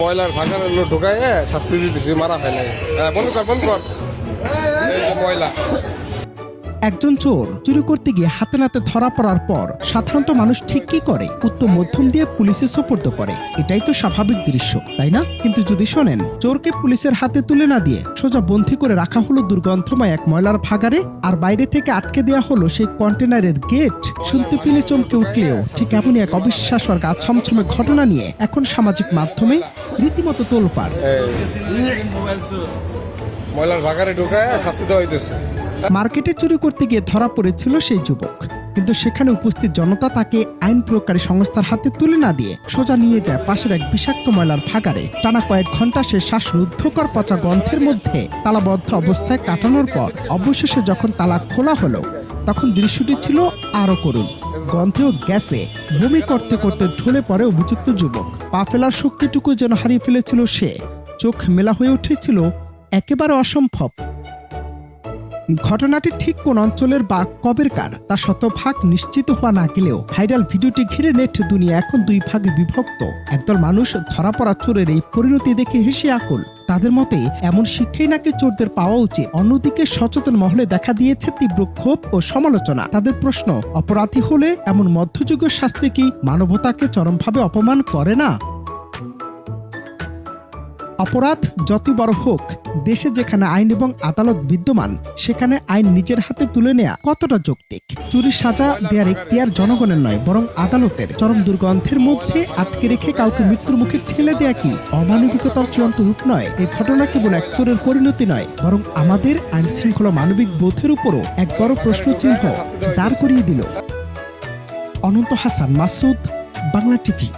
ময়লার ভাগার ঢোকায় শাস্তি দিতেছি, মারা হয় নাই। বন্ধ কর ময়লা। একজন চোর চুরি করতে গিয়ে হাতে নাতে ধরা পড়ার পর সাধারণত মানুষ ঠিক কি করে? উত্তম মধ্যম দিয়ে পুলিশে সোপর্দ করে। এটাই তো স্বাভাবিক দৃশ্য, তাই না? কিন্তু যদি শোনেন, চোরকে পুলিশের হাতে তুলে না দিয়ে সোজা বন্দী করে রাখা হলো দুর্গন্ধময় এক ময়লার ভাগারে, আর বাইরে থেকে আটকে দেওয়া হলো সেই কন্টেনারের গেট। শুনতে পেলে চমকে উঠলেও ঠিক এমনই এক অবিশ্বাস্য আর গা ছমছমে ঘটনা নিয়ে এখন সামাজিক মাধ্যমে রীতিমতো তোলপাড়। ময়লার ভাগারে ঢোকায় শাস্তি দেওয়া হইতেছে। মার্কেটে চুরি করতে গিয়ে ধরা পড়েছিল সেই যুবক, কিন্তু সেখানে উপস্থিত জনতা তাকে আইন প্রয়োগকারী সংস্থার হাতে তুলে না দিয়ে সোজা নিয়ে যায় পাশের এক বিষাক্ত ময়লার ভাগারে। টানা কয়েক ঘন্টা সে শ্বাসরুদ্ধকর পচা গন্ধের মধ্যে তালাবদ্ধ অবস্থায় কাটানোর পর অবশেষে যখন তালা খোলা হলো, তখন দৃশ্যটি ছিল আরো করুণ। গন্ধে ও গ্যাসে বমি করতে করতে ঢলে পড়ে অভিযুক্ত যুবক। পা ফেলার শক্তিটুকু যেন হারিয়ে ফেলেছিল সে। চোখ মেলা হয়ে উঠেছিল একেবারে অসম্ভব। ঘটনাটি ঠিক কোন অঞ্চলের বা কবেরকার তা শতভাগ নিশ্চিত হওয়া না গেলেও ভাইরাল ভিডিওটি ঘিরে নেট দুনিয়া এখন দুই ভাগে বিভক্ত। একদল মানুষ ধরা পড়া চোরের এই পরিণতি দেখে হেসে আকুল। তাদের মতে এমন শিক্ষাই নাকি চোরদের পাওয়া উচিত। অন্যদিকে সচেতন মহলে দেখা দিয়েছে তীব্র ক্ষোভ ও সমালোচনা। তাদের প্রশ্ন, অপরাধী হলে এমন মধ্যযুগীয় শাস্তি কি মানবতাকে চরমভাবে অপমান করে না? অপরাধ যতই বড় হোক, দেশে যেখানে আইন এবং আদালত বিদ্যমান, সেখানে আইন নিজের হাতে তুলে নেওয়া কতটা যৌক্তিক? চুরির সাজা দেওয়ার এখতিয়ার জনগণের নয়, বরং আদালতের। চরম দুর্গন্ধের মধ্যে আটকে রেখে কাউকে মৃত্যুর মুখে ঠেলে দেয়া কি অমানবিকতার চূড়ান্ত রূপ নয়? এই ঘটনা কেবল এক চোরের পরিণতি নয়, বরং আমাদের আইন শৃঙ্খলা মানবিক বোধের উপরও এক বড় প্রশ্ন চিহ্ন দাঁড় করিয়ে দিল। অনন্ত হাসান মাসুদ, বাংলা টিভি।